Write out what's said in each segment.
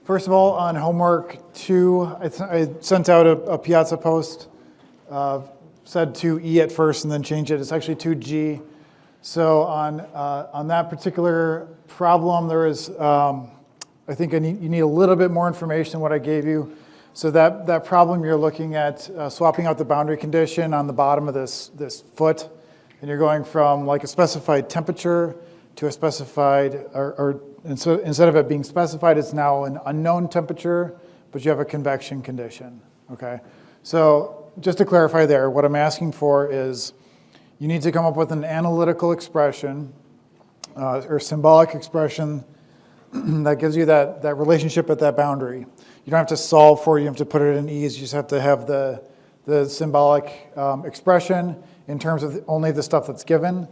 First of all, on homework 2, I sent out a Piazza post, said 2E at first and then changed it. It's actually 2G. So on that particular problem, there is, I think you need a little bit more information than what I gave you. So that problem, you're looking at swapping out the boundary condition on the bottom of this foot, and you're going from like a specified temperature to a specified, and so instead of it being specified, it's now an unknown temperature, but you have a convection condition, okay? So just to clarify there, what I'm asking for is you need to come up with an analytical expression or symbolic expression that gives you that relationship at that boundary. You don't have to solve for it, you have to put it in ease, you just have to have the symbolic expression in terms of only the stuff that's given.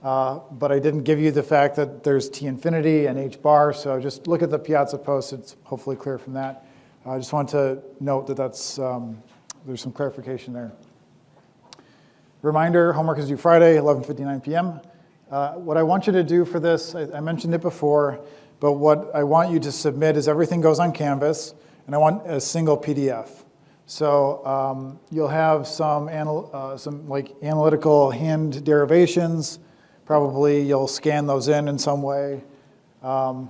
But I didn't give you the fact that there's T infinity and H bar, so just look at the Piazza post, it's hopefully clear from that. I just want to note that there's some clarification there. Reminder, homework is due Friday, 11:59 p.m. What I want you to do for this, I mentioned it before, but what I want you to submit is everything goes on Canvas, and I want a single PDF. So you'll have some like analytical hand derivations. Probably you'll scan those in some way. And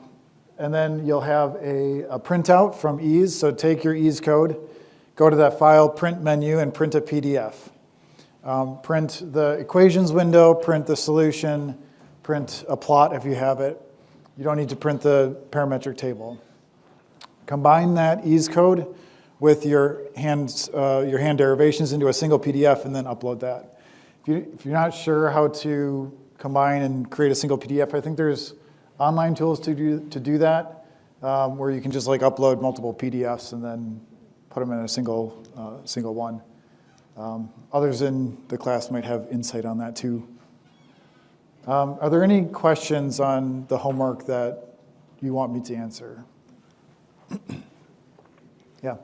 then you'll have a printout from ease. So take your ease code, go to that file, print menu, and print a PDF. Print the equations window, print the solution, print a plot if you have it. You don't need to print the parametric table. Combine that ease code with your hand derivations into a single PDF and then upload that. If you're not sure how to combine and create a single PDF, I think there's online tools to do that, where you can just like upload multiple PDFs and then put them in a single one. Others in the class might have insight on that too. Are there any questions on the homework that you want me to answer? Yeah.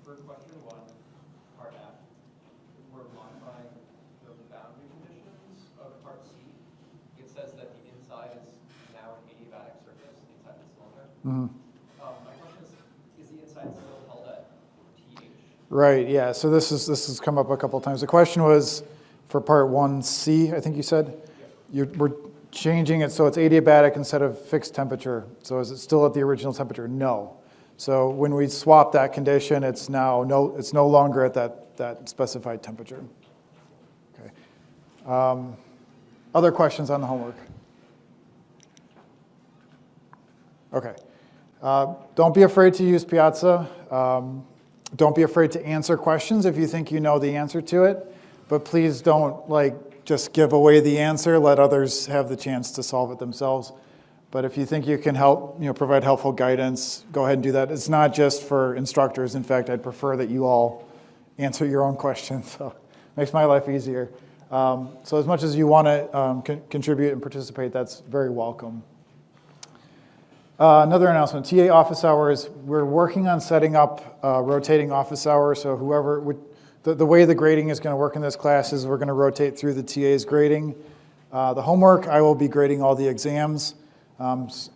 For question 1, part F, we're modifying the boundary conditions of part C. It says that the inside is now an adiabatic surface, the inside of the cylinder. My question is the inside still held at TH? Right, yeah, so this has come up a couple of times. The question was for part 1C, I think you said? Yep. We're changing it so it's adiabatic instead of fixed temperature. So is it still at the original temperature? No. So when we swap that condition, it's no longer at that specified temperature. Okay. Other questions on the homework? Okay. Don't be afraid to use Piazza. Don't be afraid to answer questions if you think you know the answer to it, but please don't just give away the answer. Let others have the chance to solve it themselves. But if you think you can help, provide helpful guidance, go ahead and do that. It's not just for instructors. In fact, I'd prefer that you all answer your own questions. So it makes my life easier. So as much as you want to contribute and participate, that's very welcome. Another announcement, TA office hours. We're working on setting up rotating office hours. So the way the grading is going to work in this class is we're going to rotate through the TA's grading. The homework, I will be grading all the exams.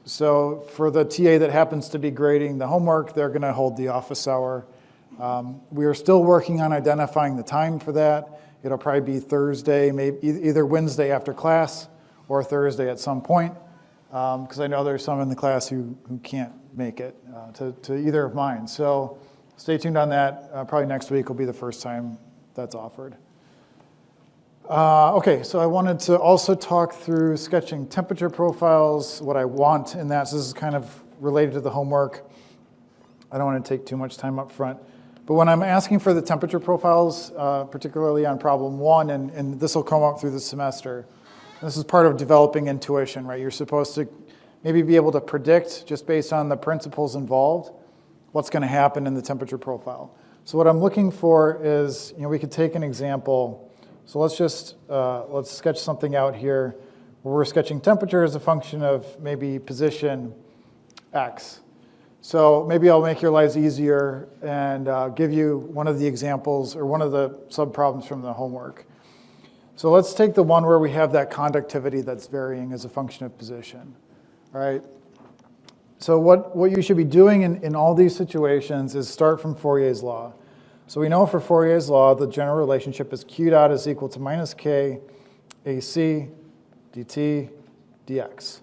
So for the TA that happens to be grading the homework, they're going to hold the office hour. We are still working on identifying the time for that. It'll probably be Thursday, maybe either Wednesday after class or Thursday at some point, because I know there's some in the class who can't make it to either of mine. So stay tuned on that. Probably next week will be the first time that's offered. Okay, so I wanted to also talk through sketching temperature profiles, what I want in that. So this is kind of related to the homework. I don't want to take too much time up front. But when I'm asking for the temperature profiles, particularly on problem 1, and this will come up through the semester, this is part of developing intuition, right? You're supposed to maybe be able to predict, just based on the principles involved, what's going to happen in the temperature profile. So what I'm looking for is, we could take an example. So let's sketch something out here where we're sketching temperature as a function of maybe position X. So maybe I'll make your lives easier and give you one of the examples or one of the sub-problems from the homework. So let's take the one where we have that conductivity that's varying as a function of position. All right. So what you should be doing in all these situations is start from Fourier's law. So we know for Fourier's law, the general relationship is Q dot is equal to minus K AC dt dx.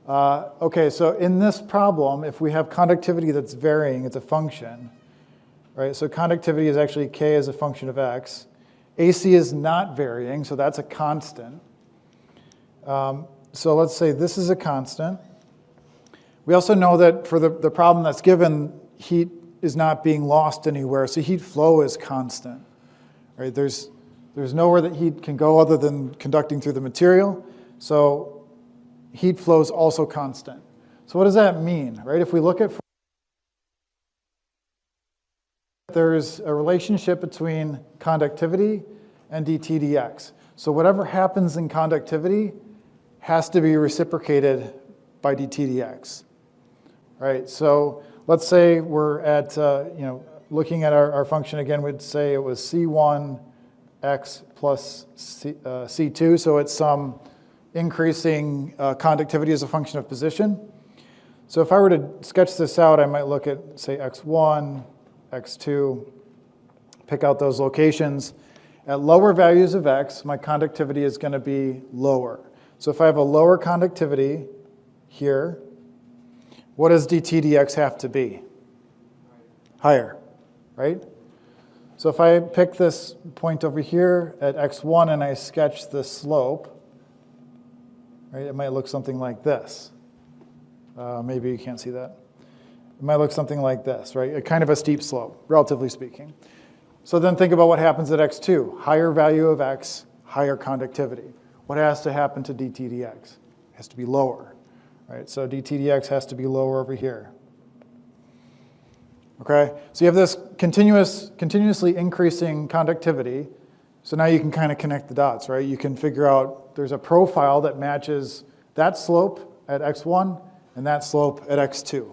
Okay, so in this problem, if we have conductivity that's varying, it's a function, right? So conductivity is actually K as a function of X. AC is not varying, so that's a constant. So let's say this is a constant. We also know that for the problem that's given, heat is not being lost anywhere, so heat flow is constant, right? There's nowhere that heat can go other than conducting through the material, so heat flow is also constant. So what does that mean, right? If we look at, there's a relationship between conductivity and dt dx. So whatever happens in conductivity has to be reciprocated by dt dx, right? So let's say we're at, looking at our function again, we'd say it was C1 x plus C2, so it's some increasing conductivity as a function of position. So if I were to sketch this out, I might look at, say, x1, x2, pick out those locations. At lower values of x, my conductivity is going to be lower. So if I have a lower conductivity here, what does dt dx have to be? Higher, right? So if I pick this point over here at x1 and I sketch the slope, right, it might look something like this. Maybe you can't see that. It might look something like this, right? A kind of a steep slope, relatively speaking. So then think about what happens at x2. Higher value of x, higher conductivity. What has to happen to dt dx? It has to be lower, right? So dt dx has to be lower over here. Okay, so you have this continuously increasing conductivity. So now you can kind of connect the dots, right? You can figure out there's a profile that matches that slope at x1 and that slope at x2,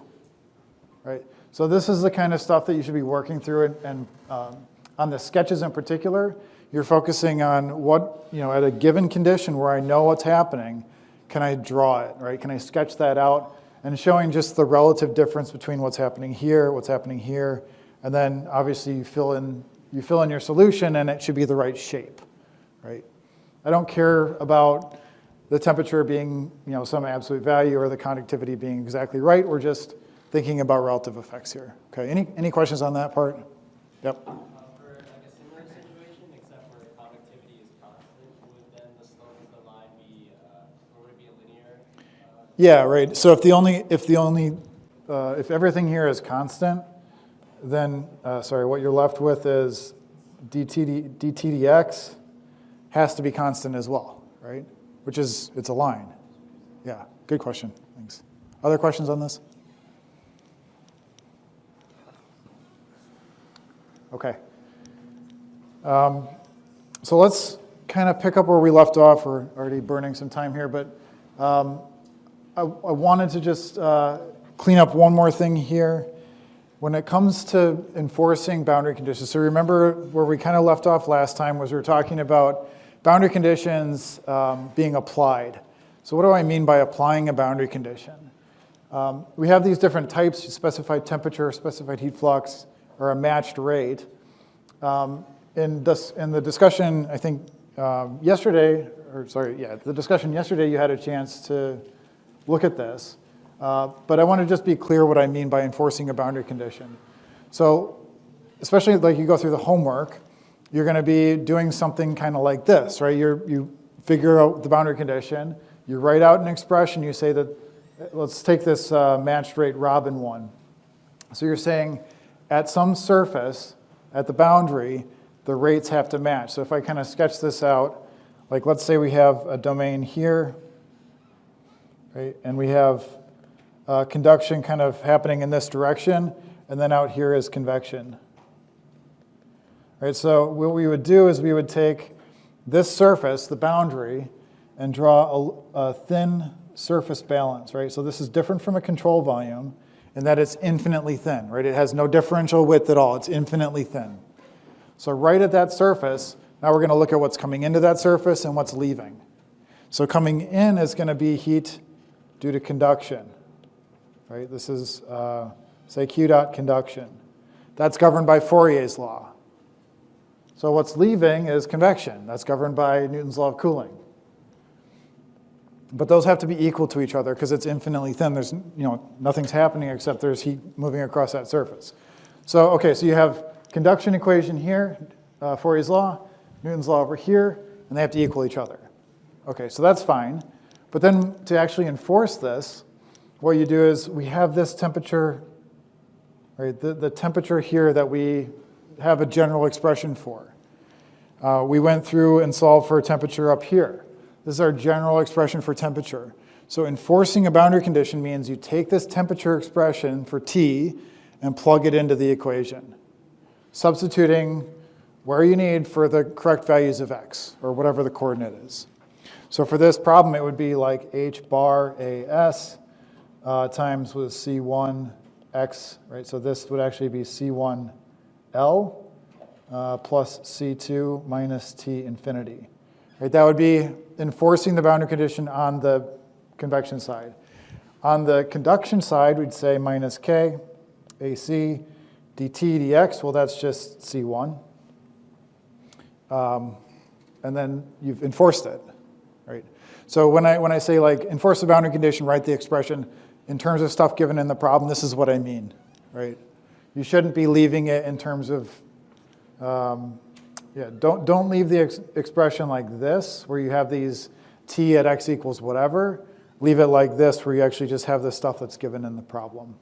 right? So this is the kind of stuff that you should be working through, and on the sketches in particular, you're focusing on what, at a given condition where I know what's happening, can I draw it, right? Can I sketch that out? And showing just the relative difference between what's happening here, and then obviously you fill in your solution and it should be the right shape, right? I don't care about the temperature being, some absolute value or the conductivity being exactly right. We're just thinking about relative effects here. Okay, any questions on that part? Yep. For like a similar situation, except where conductivity is constant, would then the slope of the line be, or would it be a linear? Yeah, right. So if everything here is constant, then what you're left with is dt dx has to be constant as well, right? Which is, it's a line. Yeah, good question. Thanks. Other questions on this? Okay. So let's kind of pick up where we left off. We're already burning some time here, but I wanted to just clean up one more thing here. When it comes to enforcing boundary conditions, so remember where we kind of left off last time was we were talking about boundary conditions being applied. So what do I mean by applying a boundary condition? We have these different types: specified temperature, specified heat flux, or a matched rate. In the discussion, I think the discussion yesterday, you had a chance to look at this. But I want to just be clear what I mean by enforcing a boundary condition. So especially like you go through the homework, you're going to be doing something kind of like this, right? You figure out the boundary condition, you write out an expression, you say that, let's take this matched rate Robin one. So you're saying at some surface, at the boundary, the rates have to match. So if I kind of sketch this out, like let's say we have a domain here, right? And we have conduction kind of happening in this direction, and then out here is convection. Right, so what we would do is we would take this surface, the boundary, and draw a thin surface balance, right? So this is different from a control volume in that it's infinitely thin, right? It has no differential width at all. It's infinitely thin. So right at that surface, now we're going to look at what's coming into that surface and what's leaving. So coming in is going to be heat due to conduction. right? This is, say, Q dot conduction. That's governed by Fourier's law. So what's leaving is convection. That's governed by Newton's law of cooling. But those have to be equal to each other because it's infinitely thin. There's, nothing's happening except there's heat moving across that surface. So, okay, so you have conduction equation here, Fourier's law, Newton's law over here, and they have to equal each other. Okay, so that's fine. But then to actually enforce this, what you do is we have this temperature, right, the temperature here that we have a general expression for. We went through and solved for a temperature up here. This is our general expression for temperature. So enforcing a boundary condition means you take this temperature expression for T and plug it into the equation, substituting where you need for the correct values of x, or whatever the coordinate is. So for this problem, it would be like h bar as times with c1 x, right? So this would actually be c1 L plus c2 minus t infinity. Right, that would be enforcing the boundary condition on the convection side. On the conduction side, we'd say minus k, AC, dt, dx. Well, that's just C1. And then you've enforced it. Right? So when I say like enforce the boundary condition, write the expression in terms of stuff given in the problem, this is what I mean. Right? You shouldn't be leaving it in terms of don't leave the expression like this, where you have these t at x equals whatever. Leave it like this, where you actually just have the stuff that's given in the problem.